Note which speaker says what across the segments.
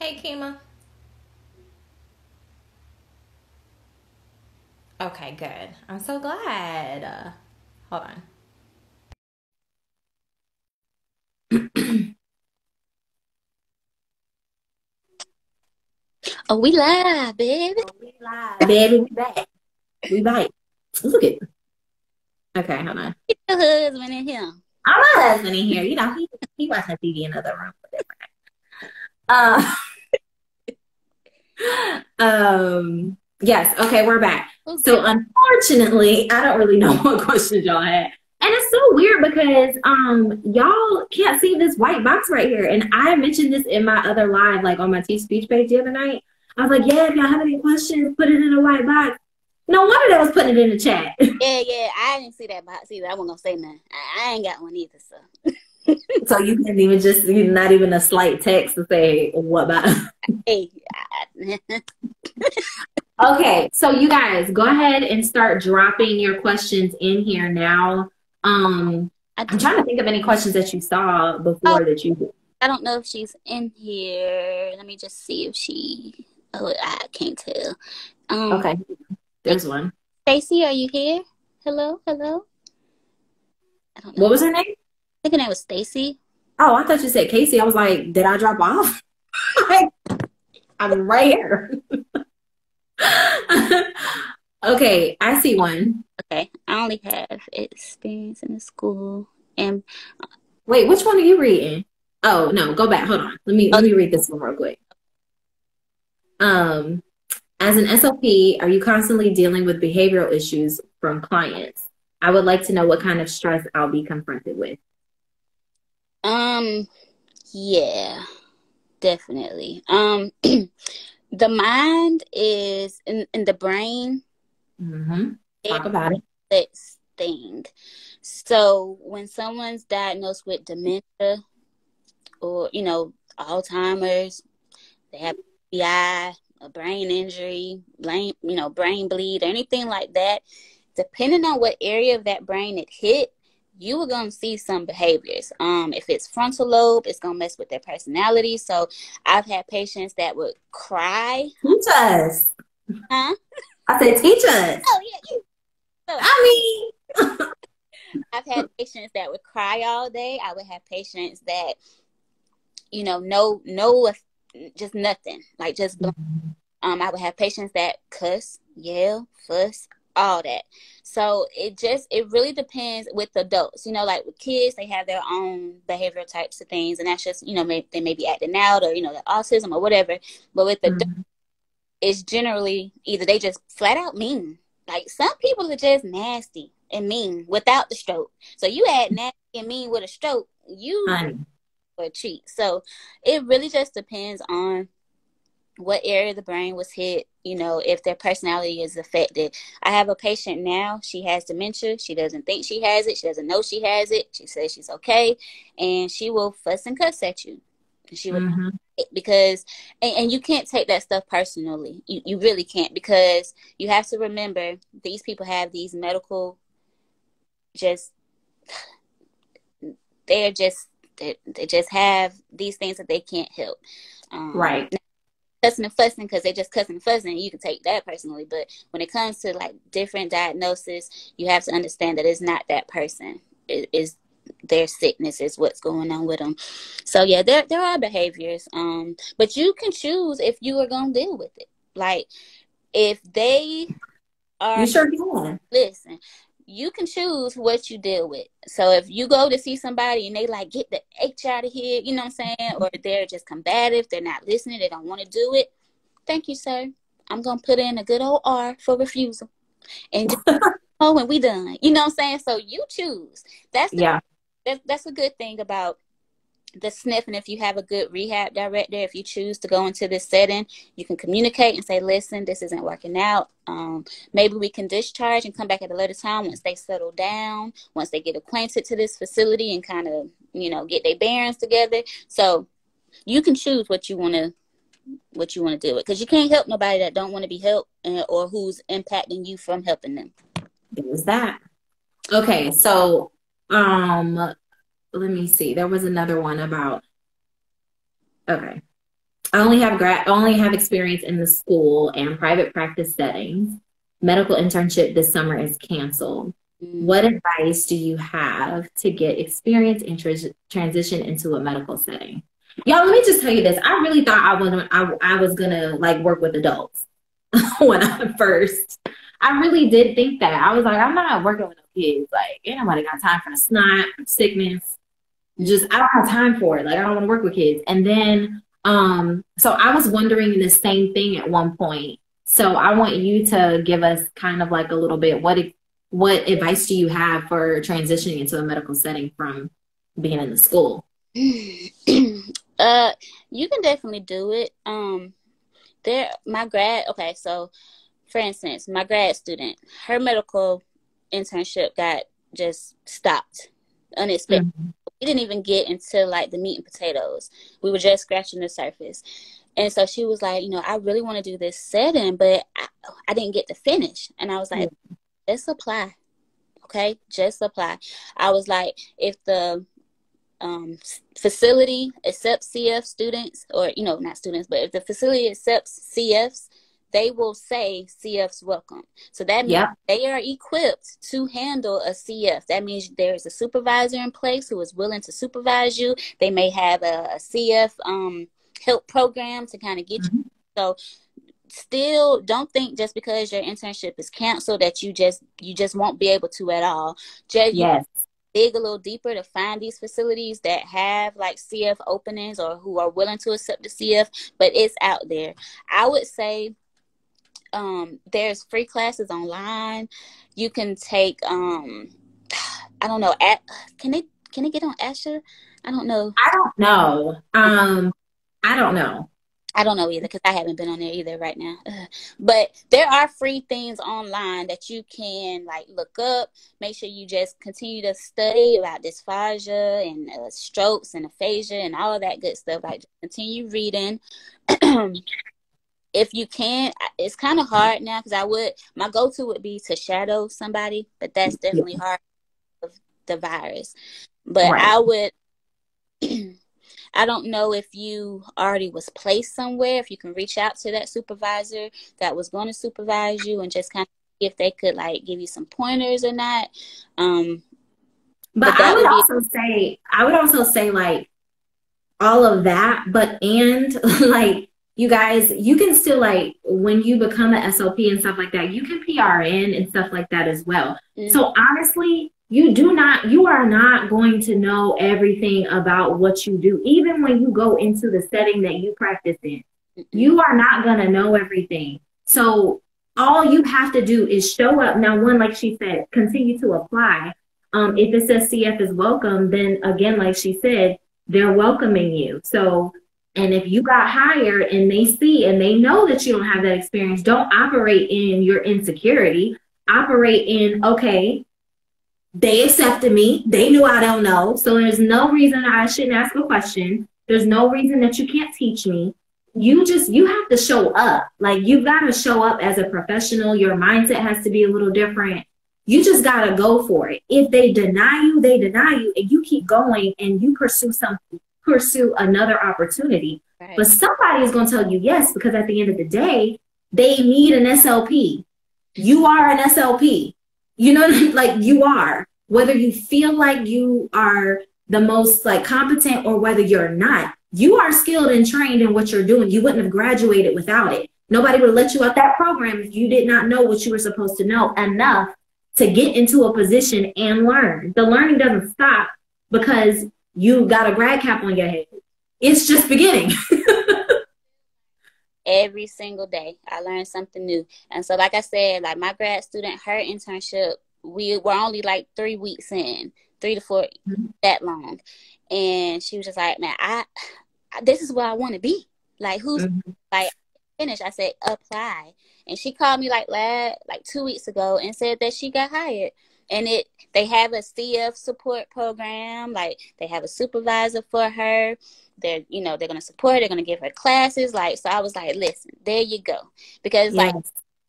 Speaker 1: Hey, Kima. Okay, good. I'm so glad. Hold on.
Speaker 2: Oh, we live, baby.
Speaker 1: Oh, we live, baby. We back. We bite. Look at. Okay, hold on.
Speaker 2: Get your husband in here.
Speaker 1: I'm my husband in here. You know, he watching TV in another room. Uh, yes. Okay, we're back.
Speaker 2: Okay.
Speaker 1: So unfortunately, I don't really know what questions y'all had. And it's so weird because y'all can't see this white box right here. And I mentioned this in my other live, like on my Teach Speech page the other night. I was like, yeah, if y'all have any questions, put it in a white box. No wonder they was putting it in the chat.
Speaker 2: Yeah. I didn't see that box either. I wasn't gonna say nothing. I ain't got one either, so.
Speaker 1: So you can even just not even a slight text to say what about.
Speaker 2: Hey,
Speaker 1: Okay, so you guys go ahead and start dropping your questions in here now. I'm trying to think of any questions that you saw
Speaker 2: oh,
Speaker 1: before that you.
Speaker 2: I don't know if she's in here. Let me just see if she. Oh, I can't tell.
Speaker 1: Okay, there's one.
Speaker 2: Stacy, are you here? Hello. I don't
Speaker 1: What
Speaker 2: know.
Speaker 1: was her name?
Speaker 2: I think her name was Stacy.
Speaker 1: Oh, I thought you said Casey. I was like, did I drop off? I'm right here. Okay, I see one.
Speaker 2: Okay, I only have experience in the school and.
Speaker 1: Wait, which one are you reading? Oh no, go back. Hold on.
Speaker 2: Oh,
Speaker 1: Let me read this one real quick. Um, as an SLP, are you constantly dealing with behavioral issues from clients? I would like to know what kind of stress I'll be confronted with.
Speaker 2: um, yeah, definitely. The mind is in the brain.
Speaker 1: Mm-hmm.
Speaker 2: It's
Speaker 1: Talk about it.
Speaker 2: this thing. So when someone's diagnosed with dementia or Alzheimer's, they have BI, a brain injury, brain bleed, or anything like that. Depending on what area of that brain it hit, you are going to see some behaviors. If it's frontal lobe, it's going to mess with their personality. So I've had patients that would cry.
Speaker 1: Teach us.
Speaker 2: Huh?
Speaker 1: I said, teach us.
Speaker 2: Oh, yeah. So
Speaker 1: I
Speaker 2: I've had patients that would cry all day. I would have patients that, no, just nothing, like just blank.
Speaker 1: mean,
Speaker 2: I would have patients that cuss, yell, fuss, all that. So it really depends with adults. Like with kids, they have their own behavioral types of things, and that's just they may be acting out or the autism or whatever. But with adults,
Speaker 1: mm-hmm.
Speaker 2: it's generally either they just flat out mean. Like some people are just nasty and mean without the stroke. So you add nasty and mean with a stroke, you
Speaker 1: Honey.
Speaker 2: for a treat. So it really just depends on what area of the brain was hit, if their personality is affected. I have a patient now, she has dementia. She doesn't think she has it. She doesn't know she has it. She says she's okay. And she will fuss and cuss at you. And she will,
Speaker 1: Mm-hmm.
Speaker 2: because, and you can't take that stuff personally. You really can't, because you have to remember these people have these medical, just, they're just, they just have these things that they can't help.
Speaker 1: Right.
Speaker 2: Cussing and fussing because they're just cussing and fussing, you can take that personally. But when it comes to like different diagnosis, you have to understand that it's not that person. It is their sickness is what's going on with them. So yeah, there are behaviors. But you can choose if you are gonna deal with it. Like if they
Speaker 1: You
Speaker 2: are,
Speaker 1: sure can.
Speaker 2: listen, you can choose what you deal with. So if you go to see somebody and they like, get the H out of here, you know what I'm saying? Or they're just combative, they're not listening, they don't want to do it. Thank you, sir. I'm going to put in a good old R for refusal. And just, oh, when we done. You know what I'm saying? So you choose. That's the
Speaker 1: Yeah.
Speaker 2: that's a good thing about the sniff. And if you have a good rehab director, if you choose to go into this setting, you can communicate and say, listen, this isn't working out. Maybe we can discharge and come back at a later time once they settle down, once they get acquainted to this facility and kind of, get their bearings together. So you can choose what you want to deal with, because you can't help nobody that don't want to be helped, or who's impacting you from helping them.
Speaker 1: It was that. Okay, so let me see. There was another one about okay. I only have experience in the school and private practice settings. Medical internship this summer is canceled. What advice do you have to get experience and transition into a medical setting? Y'all, let me just tell you this. I really thought I was gonna like work with adults when I first. I really did think that. I was like, I'm not working with no kids. Like, ain't nobody got time for the snot, sickness. Just I don't have time for it. Like, I don't want to work with kids. And then so I was wondering the same thing at one point. So I want you to give us kind of like a little bit, what advice do you have for transitioning into a medical setting from being in the school?
Speaker 2: You can definitely do it. So for instance, my grad student, her medical internship got just stopped unexpectedly.
Speaker 1: Mm-hmm.
Speaker 2: We didn't even get into like the meat and potatoes. We were just scratching the surface. And so she was like, I really want to do this setting, but I didn't get to finish. And I was like, just apply. Okay, just apply. I was like, if the facility accepts CF students, or, not students, but if the facility accepts CFs, they will say CF's welcome. So that means they are equipped to handle a CF. That means there's a supervisor in place who is willing to supervise you. They may have a CF help program to kind of get you. So still don't think just because your internship is canceled that you just won't be able to at all. Just dig a little deeper to find these facilities that have like CF openings or who are willing to accept the CF, but it's out there. I would say there's free classes online. You can take I don't know, can they get on Asha? I don't know.
Speaker 1: I don't know. I don't know.
Speaker 2: I don't know either because I haven't been on there either right now. But there are free things online that you can like look up. Make sure you just continue to study about dysphagia and strokes and aphasia and all of that good stuff. Like just continue reading. If you can, it's kind of hard now because my go-to would be to shadow somebody, but that's definitely hard with the virus. But I would. I don't know if you already was placed somewhere, if you can reach out to that supervisor that was going to supervise you and just kind of see if they could like give you some pointers or not.
Speaker 1: But I would also say like all of that, and like you guys, you can still like when you become an SLP and stuff like that, you can PRN and stuff like that as well. So honestly, you are not going to know everything about what you do. Even when you go into the setting that you practice in, you are not going to know everything. So all you have to do is show up. Now, one, like she said, continue to apply. If it says CF is welcome, then again, like she said, they're welcoming you. So, and if you got hired and they see and they know that you don't have that experience, don't operate in your insecurity. Operate in, okay, they accepted me. They knew I don't know. So there's no reason I shouldn't ask a question. There's no reason that you can't teach me. You have to show up. Like, you've got to show up as a professional. Your mindset has to be a little different. You just got to go for it. If they deny you, they deny you, and you keep going and you pursue another opportunity. Right. But somebody is going to tell you yes, because at the end of the day, they need an SLP. You are an SLP. You know, like you are, whether you feel like you are the most like competent or whether you're not, you are skilled and trained in what you're doing. You wouldn't have graduated without it. Nobody would let you out that program if you did not know what you were supposed to know enough to get into a position and learn. The learning doesn't stop because you got a grad cap on your head. It's just beginning.
Speaker 2: Every single day I learned something new. And so like I said, like my grad student, her internship, we were only like 3 weeks in, 3 to 4, that long. And she was just like, man, this is where I want to be. Like, who's like finished? I said, apply. And she called me like 2 weeks ago and said that she got hired. And they have a CF support program. Like, they have a supervisor for her. They're going to support her. They're going to give her classes. Like, so I was like, listen, there you go. Because like,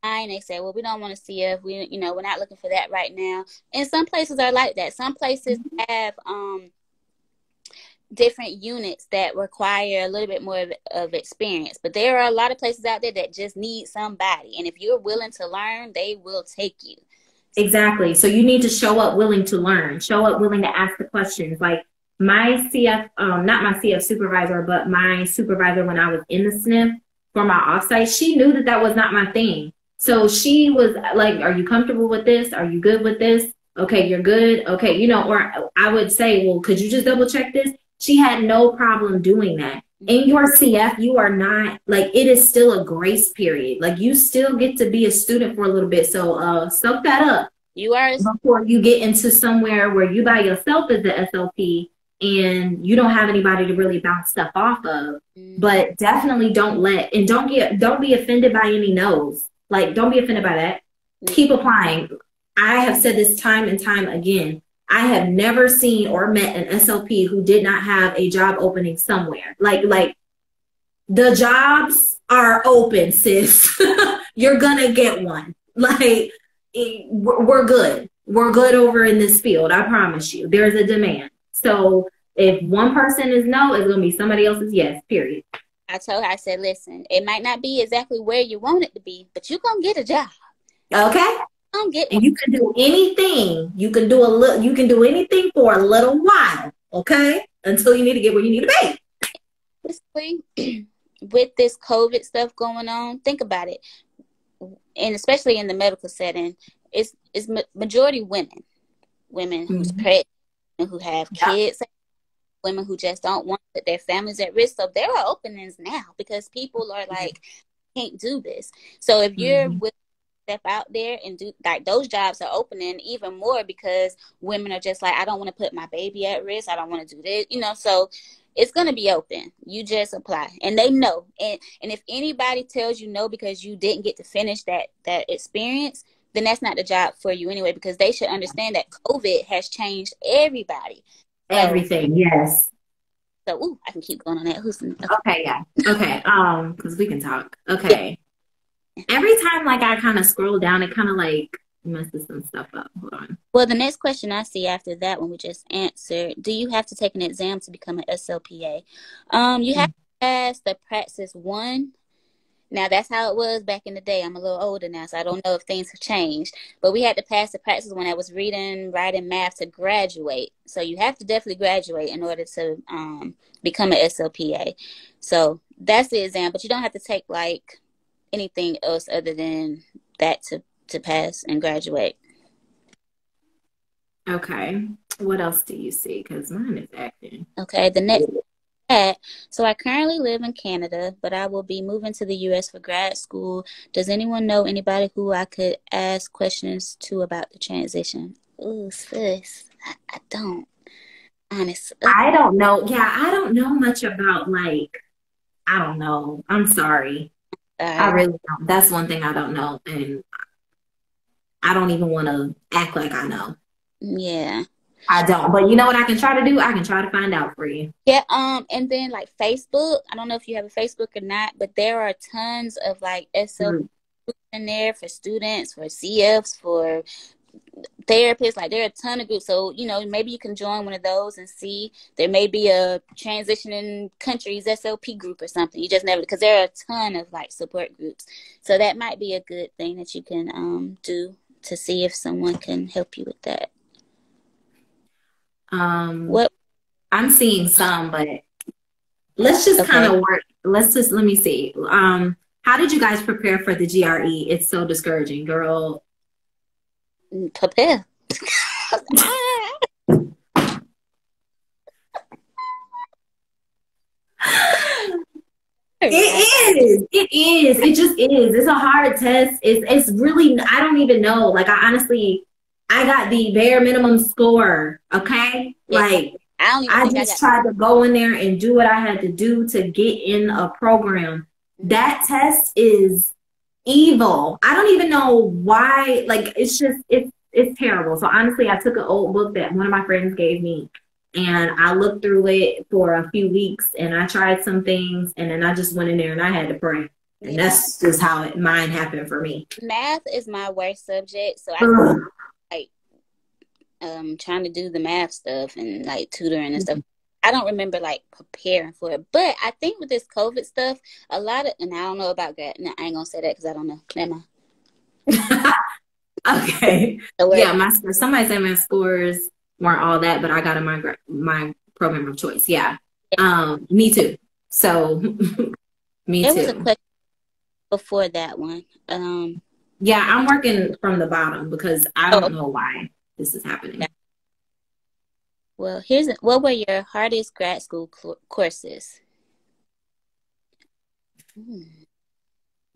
Speaker 2: they said, well, we don't want to CF. We're not looking for that right now. And some places are like that. Some places have, different units that require a little bit more of experience. But there are a lot of places out there that just need somebody. And if you're willing to learn, they will take you.
Speaker 1: Exactly. So you need to show up willing to learn, show up willing to ask the questions. Like my CF, not my CF supervisor, but my supervisor when I was in the SNF for my offsite, she knew that that was not my thing. So she was like, are you comfortable with this? Are you good with this? Okay, you're good. Okay, you know, or I would say, well, could you just double check this? She had no problem doing that. In your CF, you are not, like, it is still a grace period. Like, you still get to be a student for a little bit. So soak that up.
Speaker 2: You are,
Speaker 1: before you get into somewhere where you by yourself as the SLP and you don't have anybody to really bounce stuff off of. But definitely don't be offended by any no's. Like, don't be offended by that. Keep applying. I have said this time and time again. I have never seen or met an SLP who did not have a job opening somewhere. Like the jobs are open, sis. You're gonna get one. Like, we're good. We're good over in this field. I promise you. There's a demand. So if one person is no, it's gonna be somebody else's yes. Period.
Speaker 2: I told her, I said, listen, it might not be exactly where you want it to be, but you're gonna get a job.
Speaker 1: Okay.
Speaker 2: And
Speaker 1: you can do anything. You can do anything for a little while, okay? Until you need to get where you need to
Speaker 2: be. With this COVID stuff going on, think about it. And especially in the medical setting, it's majority women who's pregnant, who have kids, women who just don't want to put their families at risk. So there are openings now because people are like, can't do this. So if you're with step out there and do, like, those jobs are opening even more because women are just like, I don't want to put my baby at risk. I don't want to do this, you know, so it's going to be open. You just apply and they know. And if anybody tells you no because you didn't get to finish that experience, then that's not the job for you anyway, because they should understand that COVID has changed everybody.
Speaker 1: Everything. Yes.
Speaker 2: So, I can keep going on that.
Speaker 1: Okay. Yeah. Okay. Because we can talk. Okay. Yeah. Every time, like, I kind of scroll down, it kind of, like, messes some stuff up. Hold on.
Speaker 2: Well, the next question I see after that one we just answered, do you have to take an exam to become an SLPA? You have to pass the Praxis 1. Now, that's how it was back in the day. I'm a little older now, so I don't know if things have changed. But we had to pass the Praxis 1 that was reading, writing, math to graduate. So you have to definitely graduate in order to become an SLPA. So that's the exam, but you don't have to take, like, anything else other than that to pass and graduate.
Speaker 1: Okay. What else do you see? Because mine is acting.
Speaker 2: Okay. The next. So I currently live in Canada, but I will be moving to the U.S. for grad school. Does anyone know anybody who I could ask questions to about the transition? Ooh, sis, I don't. Honestly.
Speaker 1: I don't know. Yeah, I don't know much about, like, I don't know. I'm sorry. I really don't. That's one thing I don't know, and I don't even want to act like I know.
Speaker 2: Yeah,
Speaker 1: I don't. But you know what I can try to do? I can try to find out for you.
Speaker 2: Yeah. And then, like, Facebook. I don't know if you have a Facebook or not, but there are tons of, like, SL groups in there for students, for CFs, for therapists. Like, there are a ton of groups. So, you know, maybe you can join one of those and see. There may be a transitioning countries SLP group or something. You just never, because there are a ton of, like, support groups. So that might be a good thing that you can do to see if someone can help you with that.
Speaker 1: What I'm seeing some, but let's just kind of work. Let me see. How did you guys prepare for the GRE? It's so discouraging, girl.
Speaker 2: Prepare.
Speaker 1: It is. It just is. It's a hard test. It's really, I don't even know. Like, I got the bare minimum score. Okay. Yeah. Like, I just tried to go in there and do what I had to do to get in a program. That test is evil. I don't even know why. Like, it's just, it's terrible. So honestly, I took an old book that one of my friends gave me, and I looked through it for a few weeks, and I tried some things, and then I just went in there and I had to pray. And that's just how mine happened for me.
Speaker 2: Math is my worst subject. So I like trying to do the math stuff and, like, tutoring and stuff. I don't remember like preparing for it. But I think with this COVID stuff, a lot of, and I don't know about grad. No, I ain't gonna say that because I don't know. Never mind.
Speaker 1: Okay. Yeah, somebody said my scores weren't all that, but I got in my program of choice. Yeah. Me too. So me
Speaker 2: there
Speaker 1: too.
Speaker 2: Was a question before that one.
Speaker 1: Yeah, I'm working from the bottom because I don't know why this is happening.
Speaker 2: Well, what were your hardest grad school courses?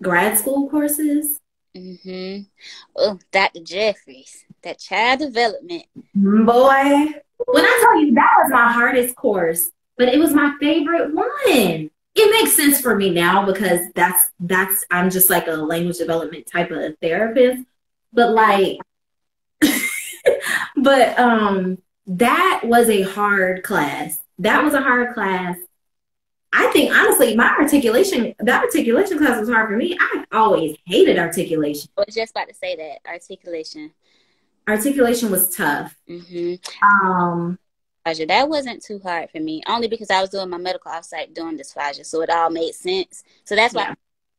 Speaker 1: Grad school courses?
Speaker 2: Mm-hmm. Oh, Dr. Jeffries, that child development.
Speaker 1: Boy, when I tell you that was my hardest course, but it was my favorite one. It makes sense for me now because that's I'm just like a language development type of therapist. But like but that was a hard class. That was a hard class. I think honestly, that articulation class was hard for me. I always hated articulation.
Speaker 2: I was just about to say that. Articulation.
Speaker 1: Articulation was tough.
Speaker 2: Mm-hmm. That wasn't too hard for me, only because I was doing my medical offsite doing dysphagia, so it all made sense. So that's why it was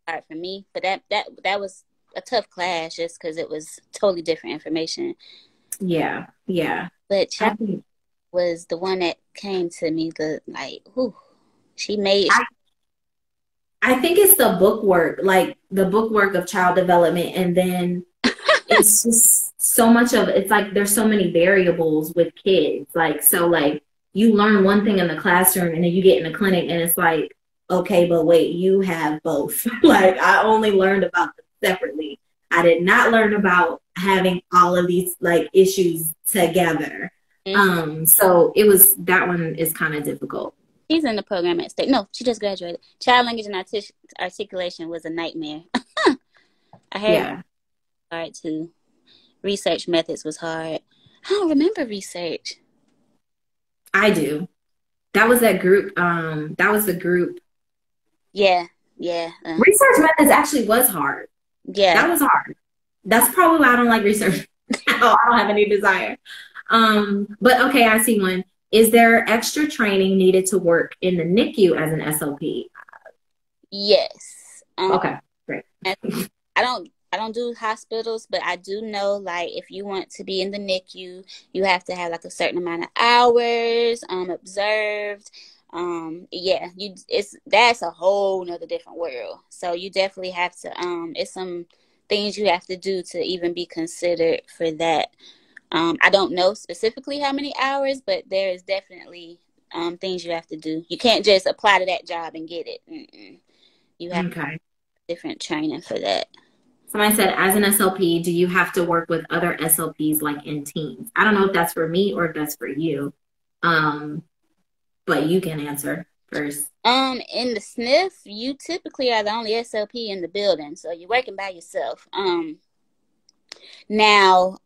Speaker 2: hard for me. But that was a tough class just because it was totally different information.
Speaker 1: Yeah.
Speaker 2: But Chapman was the one that came to me. She made.
Speaker 1: I think it's the book work, like the book work of child development, and then it's just so much of it's like there's so many variables with kids. Like you learn one thing in the classroom, and then you get in the clinic, and it's like, okay, but wait, you have both. Like I only learned about them separately. I did not learn about having all of these like issues together. Mm-hmm. So that one is kind of difficult.
Speaker 2: She's in the program at State. No, she just graduated. Child language and articulation was a nightmare. I heard hard too. Research methods was hard. I don't remember research.
Speaker 1: I do. That was that group. That was the group.
Speaker 2: Yeah.
Speaker 1: Research methods actually was hard. Yeah. That was hard. That's probably why I don't like research. I don't have any desire. But okay, I see one. Is there extra training needed to work in the NICU as an SLP?
Speaker 2: Yes.
Speaker 1: Okay, great.
Speaker 2: I don't do hospitals, but I do know like if you want to be in the NICU, you have to have like a certain amount of hours observed. That's a whole nother different world. So you definitely have to it's some things you have to do to even be considered for that. I don't know specifically how many hours, but there is definitely things you have to do. You can't just apply to that job and get it. You have different training for that.
Speaker 1: Somebody said, as an SLP, do you have to work with other SLPs like in teams? I don't know if that's for me or if that's for you, but you can answer first.
Speaker 2: In the SNF, you typically are the only SLP in the building, so you're working by yourself. Now,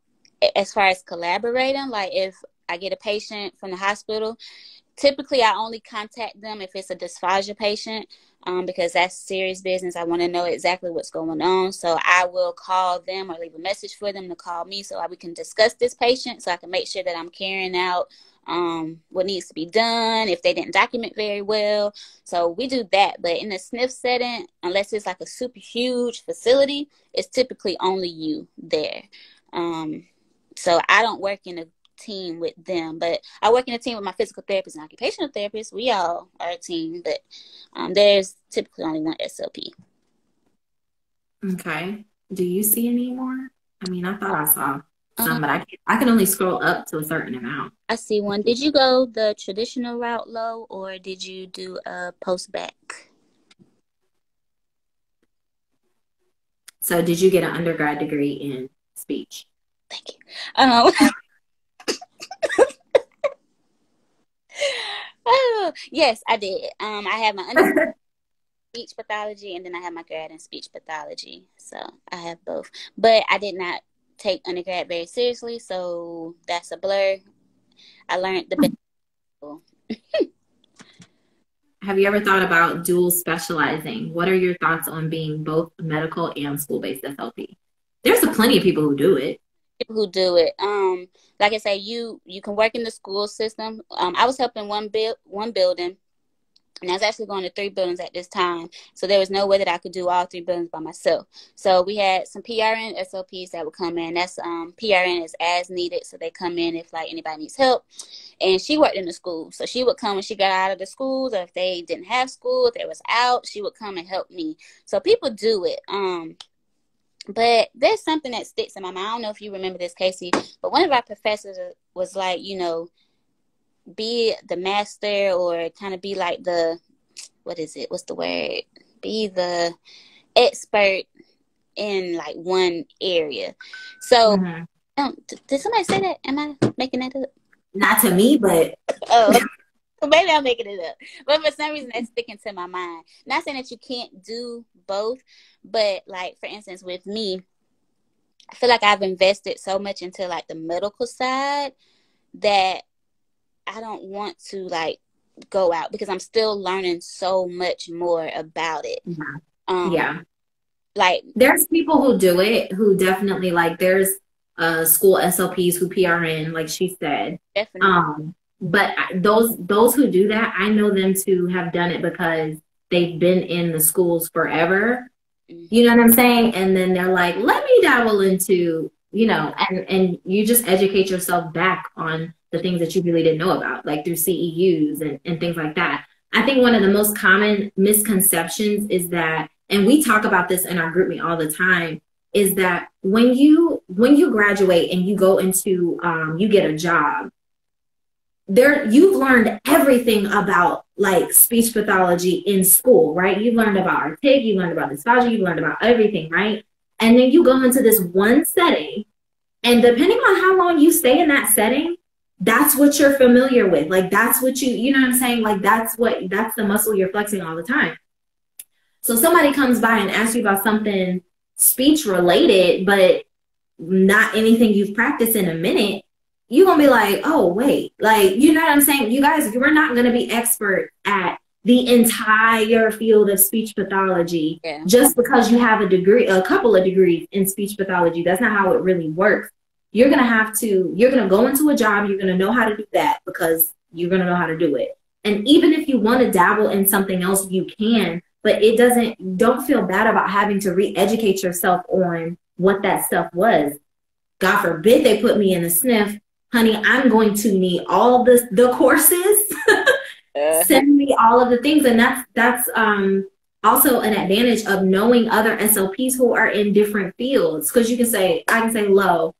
Speaker 2: as far as collaborating, like if I get a patient from the hospital, typically I only contact them if it's a dysphagia patient, because that's serious business. I want to know exactly what's going on. So I will call them or leave a message for them to call me so we can discuss this patient, so I can make sure that I'm carrying out what needs to be done if they didn't document very well. So we do that. But in the SNF setting, unless it's like a super huge facility, it's typically only you there. So I don't work in a team with them, but I work in a team with my physical therapist and occupational therapist. We all are a team, but there's typically only one SLP.
Speaker 1: Okay. Do you see any more? I mean, I thought I saw some, but I can only scroll up to a certain amount.
Speaker 2: I see one. Did you go the traditional route, Lowe, or did you do a post-bac?
Speaker 1: So did you get an undergrad degree in speech?
Speaker 2: Thank you. Yes, I did. I have my undergrad in speech pathology, and then I have my grad in speech pathology. So I have both. But I did not take undergrad very seriously, so that's a blur. I learned the best.
Speaker 1: Have you ever thought about dual specializing? What are your thoughts on being both medical and school-based SLP? There's plenty of people who do it.
Speaker 2: people who do it. Like I say, you can work in the school system. I was helping one building, and I was actually going to 3 buildings at this time. So there was no way that I could do all 3 buildings by myself. So we had some PRN SLPs that would come in. That's PRN is as needed. So they come in if like anybody needs help. And she worked in the school. So she would come when she got out of the schools, or if they didn't have school, if they was out, she would come and help me. So people do it. But there's something that sticks in my mind. I don't know if you remember this, Casey, but one of our professors was like, you know, be the master, or kind of be like the, what is it? What's the word? Be the expert in like one area. So, did somebody say that? Am I making that up?
Speaker 1: Not to me, but
Speaker 2: oh, maybe I'm making it up. But for some reason, that's sticking to my mind. Not saying that you can't do both, but like for instance, with me, I feel like I've invested so much into like the medical side that I don't want to like go out, because I'm still learning so much more about it.
Speaker 1: Yeah.
Speaker 2: Like
Speaker 1: there's people who do it, who definitely like, there's school SLPs who PRN, like she said.
Speaker 2: Definitely.
Speaker 1: But those who do that, I know them to have done it because they've been in the schools forever. You know what I'm saying? And then they're like, let me dabble into, you know, and you just educate yourself back on the things that you really didn't know about, like through CEUs and things like that. I think one of the most common misconceptions is that, and we talk about this in our group meet all the time, is that when you graduate and you go into, you get a job, you've learned everything about like speech pathology in school, right? You've learned about artic, you learned about dysphagia, you've learned about everything, right? And then you go into this one setting, and depending on how long you stay in that setting, that's what you're familiar with. Like, that's what you know what I'm saying? Like, that's the muscle you're flexing all the time. So somebody comes by and asks you about something speech related, but not anything you've practiced in a minute, you're going to be like, oh, wait, like, you know what I'm saying? You guys, we're not going to be expert at the entire field of speech pathology just because you have a couple of degrees in speech pathology. That's not how it really works. You're going to go into a job, you're going to know how to do that because you're going to know how to do it. And even if you want to dabble in something else, you can, but don't feel bad about having to re-educate yourself on what that stuff was. God forbid they put me in a sniff. Honey, I'm going to need all the courses. Send me all of the things. And that's also an advantage of knowing other SLPs who are in different fields. Because I can say, Lowe,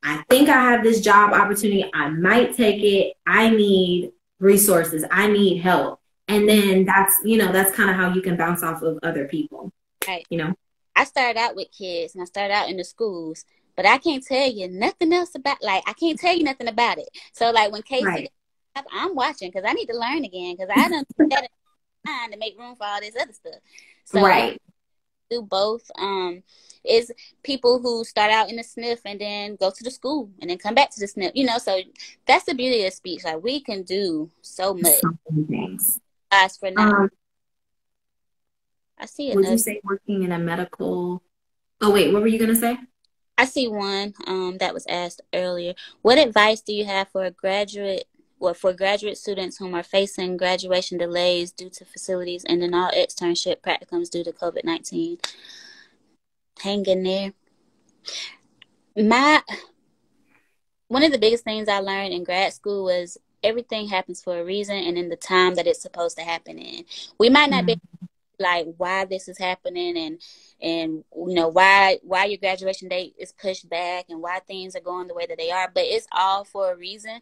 Speaker 1: I think I have this job opportunity. I might take it. I need resources. I need help. And then that's kind of how you can bounce off of other people.
Speaker 2: Right.
Speaker 1: You know,
Speaker 2: I started out with kids and I started out in the schools, but I can't tell you nothing else about, like, I can't tell you nothing about it. So like when Casey, I'm watching because I need to learn again, because I done put that in mind to make room for all this other stuff. So do both. Is people who start out in the sniff and then go to the school and then come back to the sniff, you know, so that's the beauty of speech. Like, we can do so much.
Speaker 1: So many things.
Speaker 2: As for now, I see it.
Speaker 1: Would you say working in a medical? Oh wait, what were you gonna say?
Speaker 2: I see one that was asked earlier. What advice do you have for graduate students whom are facing graduation delays due to facilities and then all externship practicums due to COVID-19? Hang in there. One of the biggest things I learned in grad school was everything happens for a reason and in the time that it's supposed to happen in. We might not be like why this is happening and you know why your graduation date is pushed back and why things are going the way that they are, but it's all for a reason,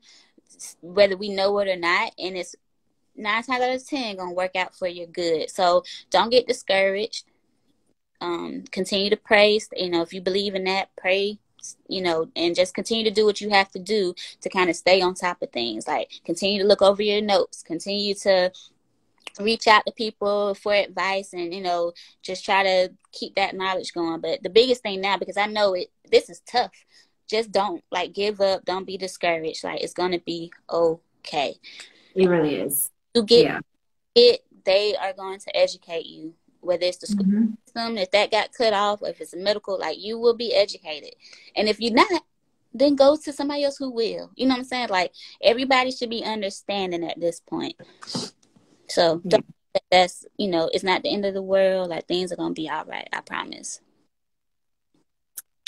Speaker 2: whether we know it or not, and it's 9 times out of 10 gonna work out for your good. So don't get discouraged. Continue to pray. You know, if you believe in that, pray, you know, and just continue to do what you have to do to kind of stay on top of things. Like, continue to look over your notes, continue to reach out to people for advice, and, you know, just try to keep that knowledge going. But the biggest thing now, because I know this is tough, just don't like give up. Don't be discouraged. Like, it's going to be okay.
Speaker 1: It really is.
Speaker 2: You get it. They are going to educate you, whether it's the school system, if that got cut off, or if it's a medical, like, you will be educated. And if you're not, then go to somebody else who will. You know what I'm saying? Like, everybody should be understanding at this point. So don't think that that's, you know, it's not the end of the world. Like, things are gonna be all right. I promise.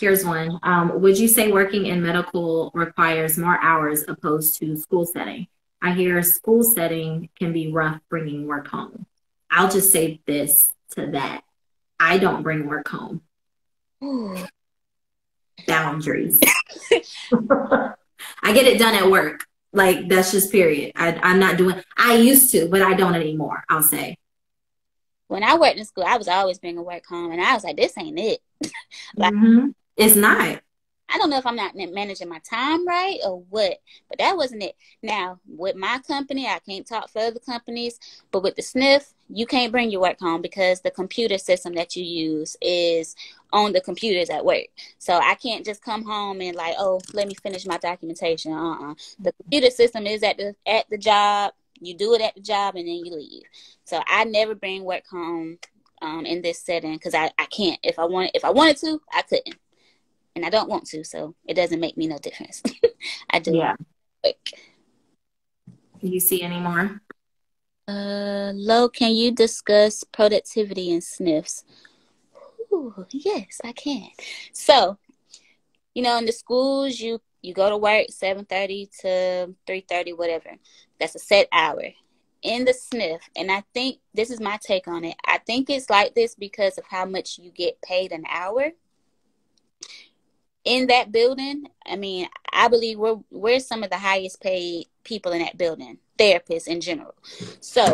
Speaker 1: Here's one. Would you say working in medical requires more hours opposed to school setting? I hear school setting can be rough bringing work home. I'll just say this to that. I don't bring work home.
Speaker 2: Ooh.
Speaker 1: Boundaries. I get it done at work. Like, that's just period. I'm not doing, I used to, but I don't anymore, I'll say.
Speaker 2: When I worked in school, I was always bringing work home, and I was like, this ain't it. Like,
Speaker 1: it's not.
Speaker 2: I don't know if I'm not managing my time right or what, but that wasn't it. Now, with my company, I can't talk for other companies, but with the SNF, you can't bring your work home because the computer system that you use is on the computers at work. So I can't just come home and like, oh, let me finish my documentation. The computer system is at the job. You do it at the job and then you leave. So I never bring work home in this setting because I can't. If I wanted to, I couldn't. And I don't want to, so it doesn't make me no difference. I do.
Speaker 1: Yeah. You see any more?
Speaker 2: Lowe, can you discuss productivity in SNFs? Ooh, yes, I can. So, you know, in the schools, you go to work 7:30 to 3:30, whatever. That's a set hour. In the SNF, and I think this is my take on it, I think it's like this because of how much you get paid an hour. In that building, I mean, I believe we're some of the highest paid people in that building, therapists in general. So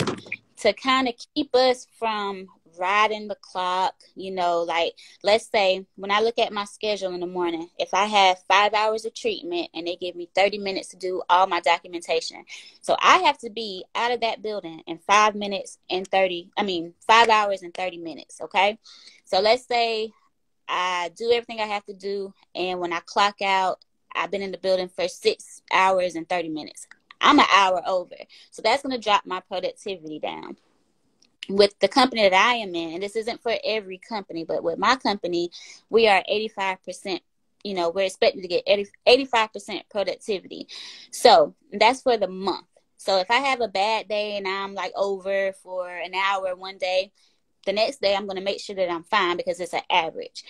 Speaker 2: to kind of keep us from riding the clock, you know, like, let's say when I look at my schedule in the morning, if I have 5 hours of treatment and they give me 30 minutes to do all my documentation. So I have to be out of that building in 5 hours and 30 minutes. Okay. So let's say I do everything I have to do, and when I clock out, I've been in the building for 6 hours and 30 minutes. I'm an hour over. So that's going to drop my productivity down. With the company that I am in, and this isn't for every company, but with my company, we are 85%, you know, we're expected to get 85% productivity. So that's for the month. So if I have a bad day and I'm like over for an hour one day, the next day I'm going to make sure that I'm fine because it's an average.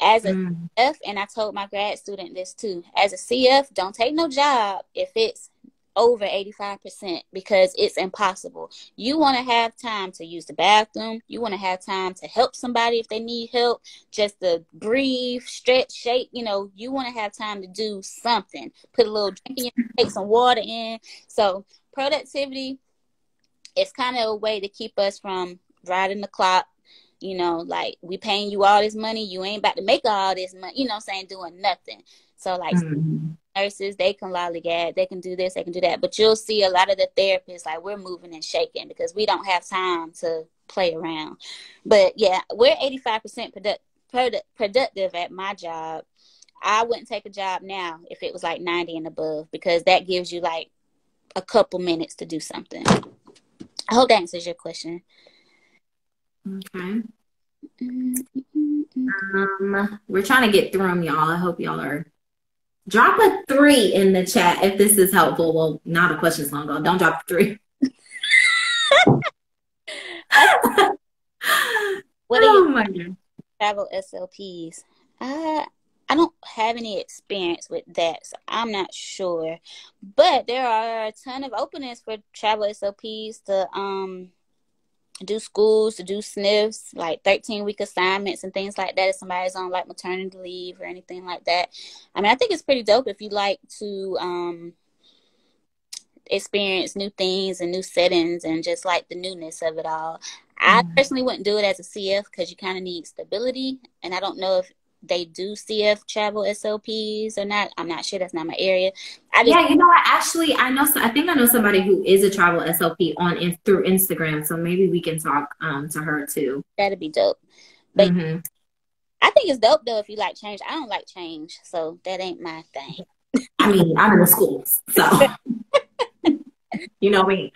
Speaker 2: As a CF, and I told my grad student this too, as a CF, don't take no job if it's over 85% because it's impossible. You want to have time to use the bathroom. You want to have time to help somebody if they need help, just to breathe, stretch, shake. You know, you want to have time to do something. Put a little drink in your, take some water in. So productivity is kind of a way to keep us from riding the clock. You know, like, we paying you all this money, you ain't about to make all this money, you know what I'm saying, doing nothing. So like nurses, they can lollygag, they can do this, they can do that. But you'll see a lot of the therapists, like, we're moving and shaking because we don't have time to play around. But yeah, we're 85% productive at my job. I wouldn't take a job now if it was like 90 and above, because that gives you like a couple minutes to do something. I hope that answers your question.
Speaker 1: Okay. We're trying to get through them, y'all. I hope y'all are. Drop a 3 in the chat if this is helpful. Well, now the question's long ago. Don't drop a 3.
Speaker 2: What are my God. Travel SLPs? I don't have any experience with that, so I'm not sure. But there are a ton of openings for travel SLPs to do schools, to do SNFs, like 13-week assignments and things like that if somebody's on like maternity leave or anything like that. I mean, I think it's pretty dope if you like to experience new things and new settings and just like the newness of it all. I personally wouldn't do it as a CF because you kind of need stability, and I don't know if they do CF travel SLPs or not. I'm not sure. That's not my area.
Speaker 1: Yeah, you know what? Actually, I think I know somebody who is a travel SLP through Instagram, so maybe we can talk to her too.
Speaker 2: That'd be dope. But I think it's dope though if you like change. I don't like change, so that ain't my thing.
Speaker 1: I mean, I'm in the schools, so you know what I mean.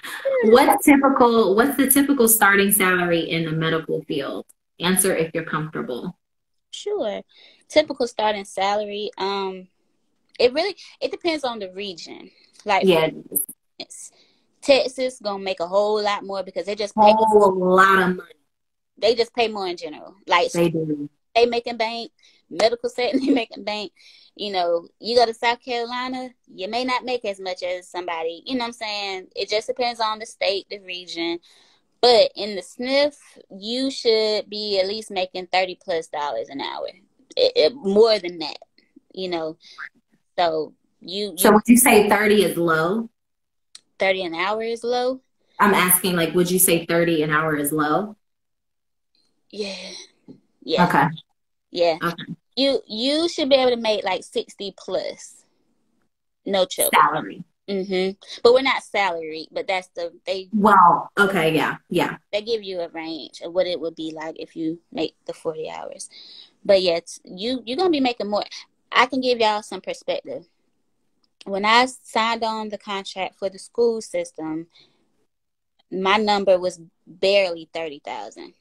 Speaker 1: What's the typical starting salary in the medical field? Answer if you're comfortable.
Speaker 2: Sure. Typical starting salary. It depends on the region. Like for
Speaker 1: Yeah,
Speaker 2: instance, Texas gonna make a whole lot more because
Speaker 1: whole lot of money.
Speaker 2: they just pay more in general. Like
Speaker 1: They do.
Speaker 2: they making bank, medical setting they making bank. You know, you go to South Carolina, you may not make as much as somebody. You know what I'm saying? It just depends on the state, the region. But in the SNF, you should be at least making $30+ an hour, more than that. You know, so
Speaker 1: So would you say 30 is low?
Speaker 2: 30 an hour is low.
Speaker 1: I'm asking, like, would you say 30 an hour is low?
Speaker 2: Yeah. Yeah.
Speaker 1: Okay.
Speaker 2: Yeah.
Speaker 1: Okay.
Speaker 2: You should be able to make like 60+. No trouble.
Speaker 1: Salary.
Speaker 2: But we're not salaried, but that's
Speaker 1: well, okay, yeah.
Speaker 2: They give you a range of what it would be like if you make the 40 hours. But yeah, you're gonna be making more. I can give y'all some perspective. When I signed on the contract for the school system, my number was barely 30,000.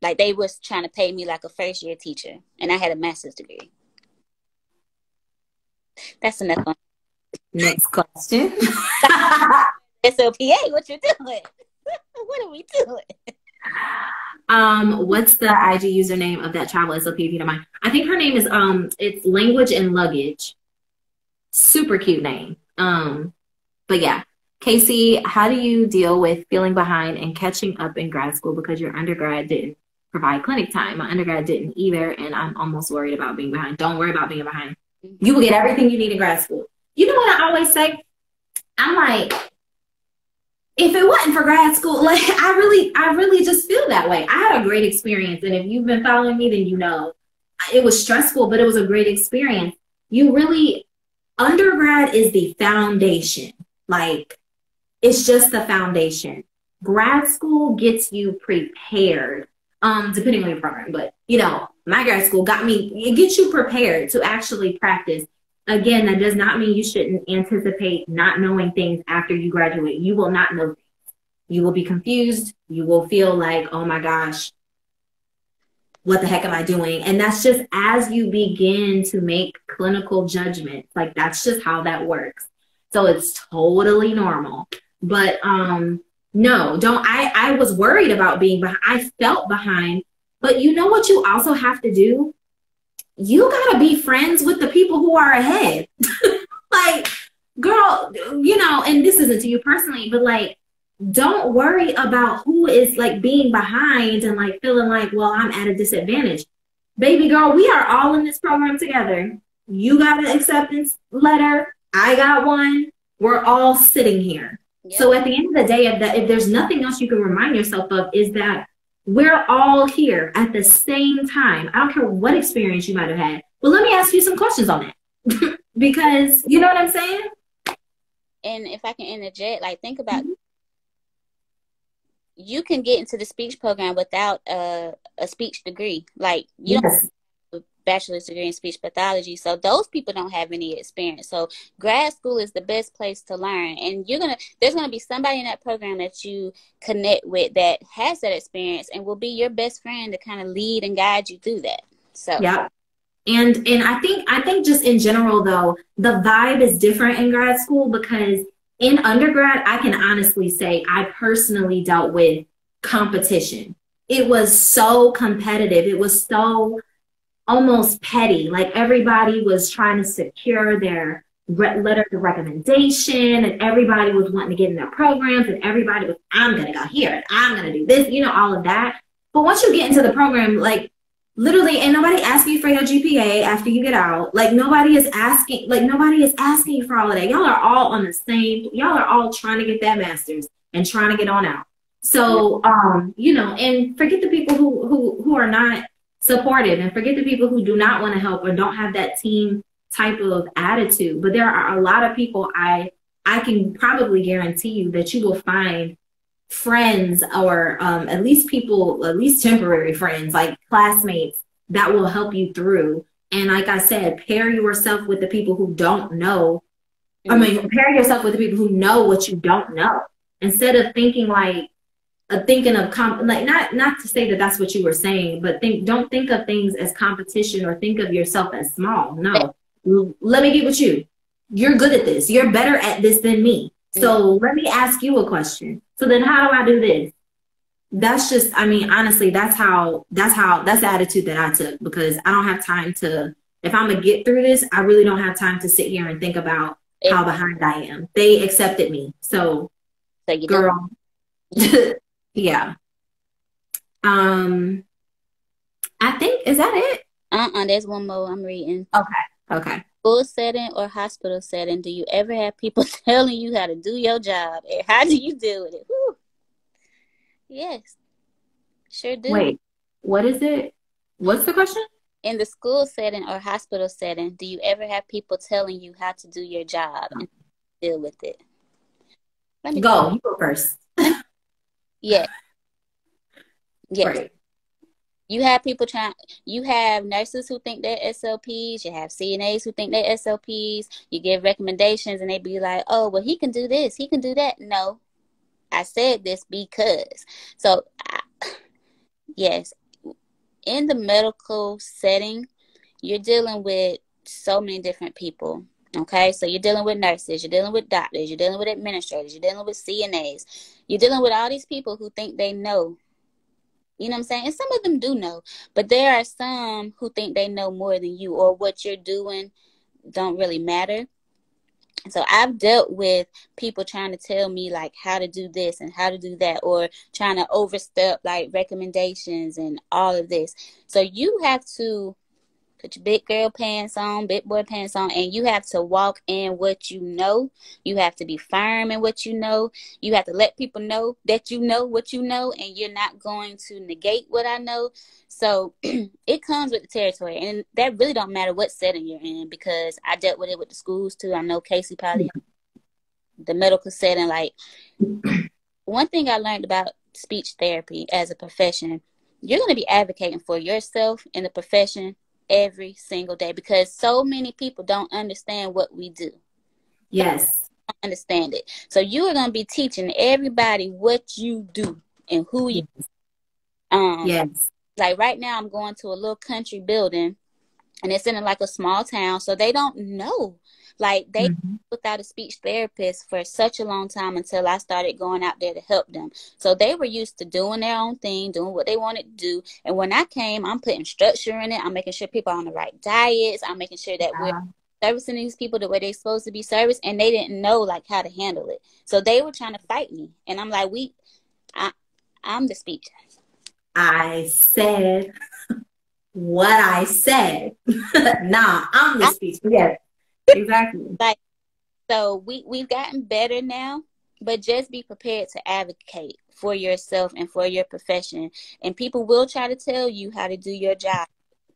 Speaker 2: Like they was trying to pay me like a first year teacher, and I had a master's degree. That's enough on.
Speaker 1: Next question.
Speaker 2: SLPA, what you doing? What are we doing?
Speaker 1: What's the IG username of that travel SLP, if you don't mind? I think her name is it's Language and Luggage. Super cute name. But yeah. Casey, how do you deal with feeling behind and catching up in grad school because your undergrad didn't provide clinic time? My undergrad didn't either, and I'm almost worried about being behind. Don't worry about being behind. You will get everything you need in grad school. You know what I always say? I'm like, if it wasn't for grad school, like I really just feel that way. I had a great experience, and if you've been following me, then you know it was stressful, but it was a great experience. Undergrad is the foundation. Like, it's just the foundation. Grad school gets you prepared, depending on your program. But, you know, my grad school it gets you prepared to actually practice. Again, that does not mean you shouldn't anticipate not knowing things after you graduate. You will not know things. You will be confused. You will feel like, oh my gosh, what the heck am I doing? And that's just as you begin to make clinical judgments. Like, that's just how that works. So it's totally normal. But no, I was worried about being behind. I felt behind. But you know what you also have to do? You got to be friends with the people who are ahead. Like, girl, you know, and this isn't to you personally, but like, don't worry about who is like being behind and like feeling like, well, I'm at a disadvantage. Baby girl, we are all in this program together. You got an acceptance letter. I got one. We're all sitting here. Yep. So at the end of the day, if there's nothing else you can remind yourself of, is that we're all here at the same time. I don't care what experience you might have had. But let me ask you some questions on that. Because you know what I'm saying?
Speaker 2: And if I can interject, like, think about, you can get into the speech program without a speech degree. Like, you don't have a bachelor's degree in speech pathology. So those people don't have any experience. So grad school is the best place to learn. And there's going to be somebody in that program that you connect with that has that experience and will be your best friend to kind of lead and guide you through that. So
Speaker 1: yeah. And I think just in general, though, the vibe is different in grad school, because in undergrad, I can honestly say I personally dealt with competition. It was so competitive. It was so almost petty. Like, everybody was trying to secure their letter of recommendation, and everybody was wanting to get in their programs, and everybody was, I'm going to go here, and I'm going to do this, you know, all of that. But once you get into the program, like, literally, ain't nobody asking you for your GPA after you get out. Like, nobody is asking you for all of that. Y'all are all on the same, y'all are all trying to get that master's and trying to get on out. So, you know, and forget the people who are not supportive, and forget the people who do not want to help or don't have that team type of attitude. But there are a lot of people, I can probably guarantee you that you will find friends, or at least temporary friends, like classmates, that will help you through. And like I said, pair yourself with the people who don't know. Pair yourself with the people who know what you don't know, instead of thinking like, not to say that that's what you were saying, but don't think of things as competition or think of yourself as small. No, let me get with you. You're good at this. You're better at this than me. So let me ask you a question. So then how do I do this? That's just, I mean, honestly, that's the attitude that I took, because I don't have time to, if I'm gonna get through this, I really don't have time to sit here and think about how behind I am. They accepted me. So girl, yeah. I think, is that it?
Speaker 2: There's one more I'm reading.
Speaker 1: Okay.
Speaker 2: School setting or hospital setting, do you ever have people telling you how to do your job? And how do you deal with it? Whew. Yes, sure do.
Speaker 1: Wait, what is it? What's the question?
Speaker 2: In the school setting or hospital setting, do you ever have people telling you how to do your job and deal with it?
Speaker 1: Let me go. You go first.
Speaker 2: Yeah.
Speaker 1: Right.
Speaker 2: You have you have nurses who think they're SLPs. You have CNAs who think they're SLPs. You give recommendations and they be like, oh, well, he can do this. He can do that. No, I said this because. So, yes, in the medical setting, you're dealing with so many different people. Okay, so you're dealing with nurses, you're dealing with doctors, you're dealing with administrators, you're dealing with CNAs. You're dealing with all these people who think they know. You know what I'm saying? And some of them do know, but there are some who think they know more than you, or what you're doing don't really matter. So I've dealt with people trying to tell me like how to do this and how to do that, or trying to overstep like recommendations and all of this. So you have to put your big girl pants on, big boy pants on, and you have to walk in what you know. You have to be firm in what you know. You have to let people know that you know what you know, and you're not going to negate what I know. So it comes with the territory, and that really don't matter what setting you're in, because I dealt with it with the schools too. I know Casey probably the medical setting. Like, one thing I learned about speech therapy as a profession, you're going to be advocating for yourself in the profession every single day, because so many people don't understand what we do.
Speaker 1: Yes.
Speaker 2: Don't understand it. So you are going to be teaching everybody what you do and who you
Speaker 1: yes.
Speaker 2: Like right now I'm going to a little country building, and it's in like a small town, so they don't know. Like they without a speech therapist for such a long time until I started going out there to help them. So they were used to doing their own thing, doing what they wanted to do. And when I came, I'm putting structure in it. I'm making sure people are on the right diets. I'm making sure that we're servicing these people the way they're supposed to be serviced. And they didn't know like how to handle it. So they were trying to fight me. And I'm like, I'm the speech.
Speaker 1: I said what I said. Nah, I'm the speech. Yeah. Exactly.
Speaker 2: Like, so we've gotten better now, but just be prepared to advocate for yourself and for your profession. And people will try to tell you how to do your job.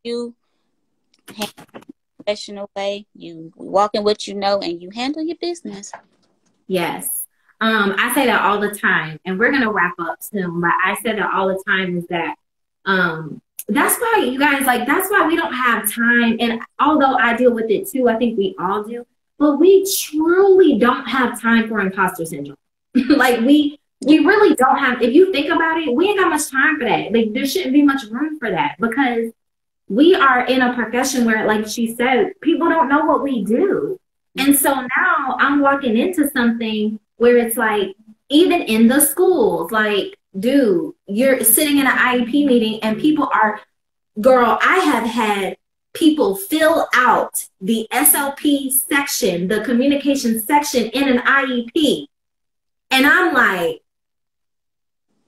Speaker 2: You handle it in a professional way. You walk in what you know, and you handle your business.
Speaker 1: Yes. I say that all the time, and we're gonna wrap up soon. But I say that all the time is that that's why you guys, like, that's why we don't have time. And although I deal with it too, I think we all do, but we truly don't have time for imposter syndrome. Like we really don't have, if you think about it, we ain't got much time for that. Like there shouldn't be much room for that, because we are in a profession where, like she said, people don't know what we do. And so now I'm walking into something where it's like, even in the schools, like, dude, you're sitting in an IEP meeting and people are, girl, I have had people fill out the SLP section, the communication section in an IEP. And I'm like,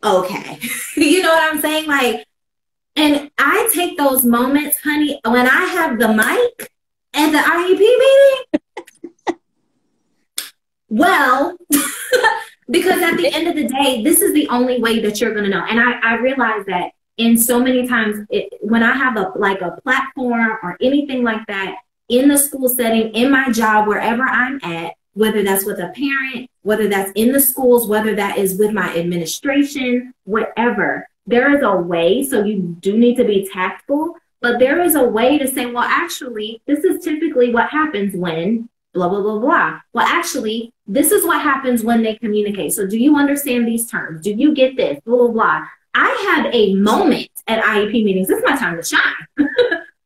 Speaker 1: okay, you know what I'm saying? Like, and I take those moments, honey, when I have the mic at the IEP meeting. Well, because at the end of the day, this is the only way that you're going to know. And I realize that in so many times when I have a platform or anything like that in the school setting, in my job, wherever I'm at, whether that's with a parent, whether that's in the schools, whether that is with my administration, whatever, there is a way. So you do need to be tactful, but there is a way to say, well, actually, this is typically what happens when blah, blah, blah, blah. Well, actually, this is what happens when they communicate. So do you understand these terms? Do you get this? Blah, blah, blah. I had a moment at IEP meetings. This is my time to shine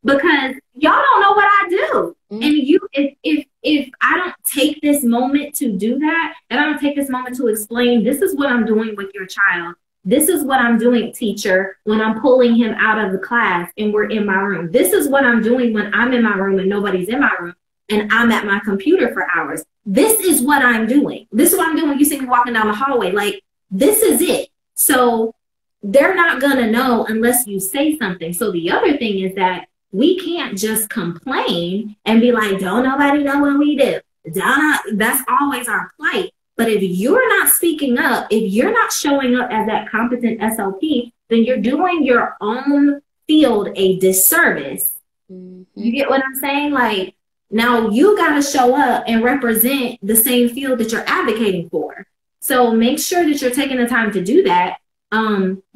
Speaker 1: because y'all don't know what I do. And if I don't take this moment to do that, and I don't take this moment to explain, this is what I'm doing with your child. This is what I'm doing, teacher, when I'm pulling him out of the class and we're in my room. This is what I'm doing when I'm in my room and nobody's in my room and I'm at my computer for hours. This is what I'm doing. This is what I'm doing when you see me walking down the hallway. Like, this is it. So they're not going to know unless you say something. So the other thing is that we can't just complain and be like, don't nobody know what we do. That's always our plight. But if you're not speaking up, if you're not showing up as that competent SLP, then you're doing your own field a disservice. You get what I'm saying? Like, now you got to show up and represent the same field that you're advocating for. So make sure that you're taking the time to do that.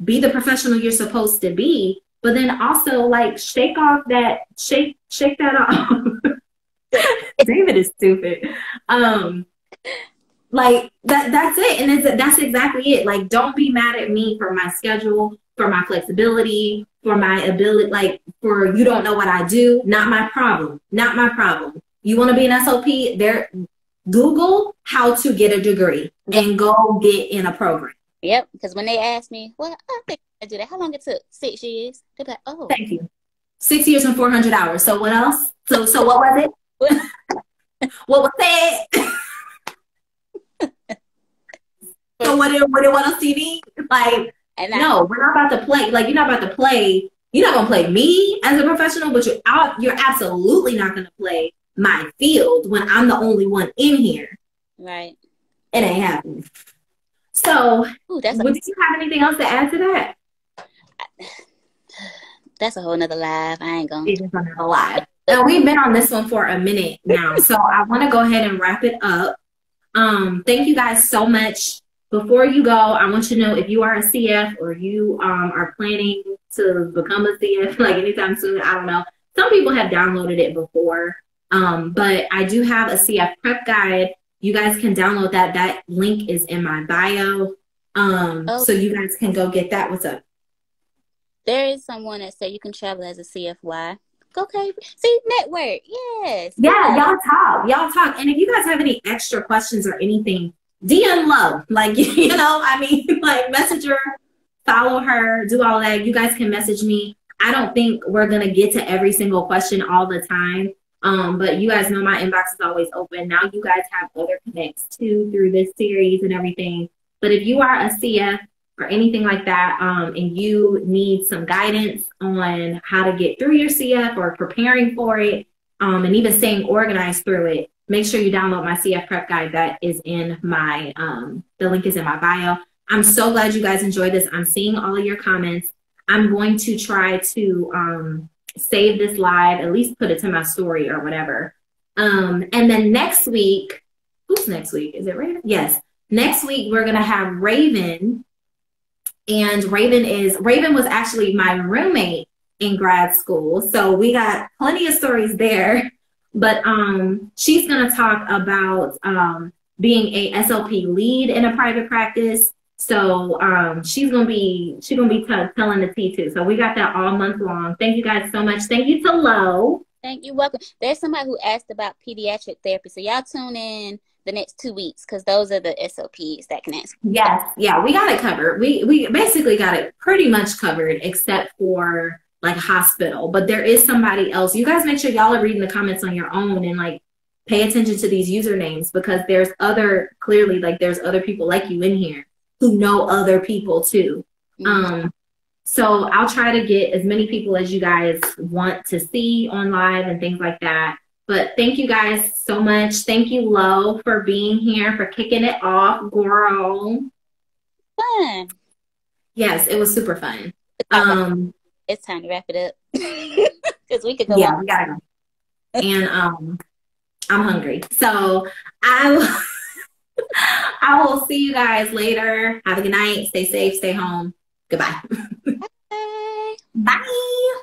Speaker 1: Be the professional you're supposed to be, but then also like shake that off. David is stupid. Like that's it. And that's exactly it. Like, don't be mad at me for my schedule, for my flexibility, for my ability, like for you don't know what I do. Not my problem. Not my problem. You want to be an SLP? There, Google how to get a degree and go get in a program.
Speaker 2: Yep. Because when they ask me, well, I think I did it. How long it took? 6 years. They're like, oh. Thank
Speaker 1: you. 6 years and 400 hours. So what else? So what was it? What was it? So what it want on TV? Like, no, we're not about to play. Like, you're not about to play. You're not gonna play me as a professional, but you're absolutely not gonna play my field when I'm the only one in here.
Speaker 2: Right.
Speaker 1: It ain't happening. So, would you have anything else to add to that?
Speaker 2: That's a whole nother live. I ain't gonna.
Speaker 1: It's another live. Now, we've been on this one for a minute now, so I want to go ahead and wrap it up. Thank you guys so much. Before you go, I want you to know if you are a CF or you are planning to become a CF like anytime soon, I don't know. Some people have downloaded it before, but I do have a CF prep guide. You guys can download that. That link is in my bio. So you guys can go get that. What's up?
Speaker 2: There is someone that said you can travel as a CFY. Okay. See, network. Yes.
Speaker 1: Yeah, y'all talk. And if you guys have any extra questions or anything, DM Lowe. Like, you know, I mean, like, message her, follow her, do all that. You guys can message me. I don't think we're going to get to every single question all the time. But you guys know my inbox is always open. Now you guys have other connects too through this series and everything. But if you are a CF or anything like that, and you need some guidance on how to get through your CF or preparing for it, and even staying organized through it, make sure you download my CF prep guide. That is in my, the link is in my bio. I'm so glad you guys enjoyed this. I'm seeing all of your comments. I'm going to try to save this live, at least put it to my story or whatever. And then next week, who's next week? Is it Raven? Yes. Next week, we're going to have Raven. And Raven was actually my roommate in grad school. So we got plenty of stories there. But she's going to talk about being a SLP lead in a private practice. So she's gonna be telling the tea too. So we got that all month long. Thank you guys so much. Thank you to Lowe.
Speaker 2: Thank you. Welcome. There's somebody who asked about pediatric therapy. So y'all tune in the next 2 weeks because those are the SLPs that can answer.
Speaker 1: Yes. Yeah, we got it covered. We basically got it pretty much covered except for like hospital. But there is somebody else. You guys make sure y'all are reading the comments on your own and like pay attention to these usernames because there's other people like you in here who know other people too. So I'll try to get as many people as you guys want to see on live and things like that. But thank you guys so much. Thank you, Lowe, for being here, for kicking it off, girl.
Speaker 2: Fun.
Speaker 1: Yes, it was super fun.
Speaker 2: It's time to wrap it up. Because we could go
Speaker 1: on.
Speaker 2: We
Speaker 1: gotta go. And I'm hungry. So I will see you guys later. Have a good night. Stay safe. Stay home. Goodbye.
Speaker 2: Bye.
Speaker 1: Bye.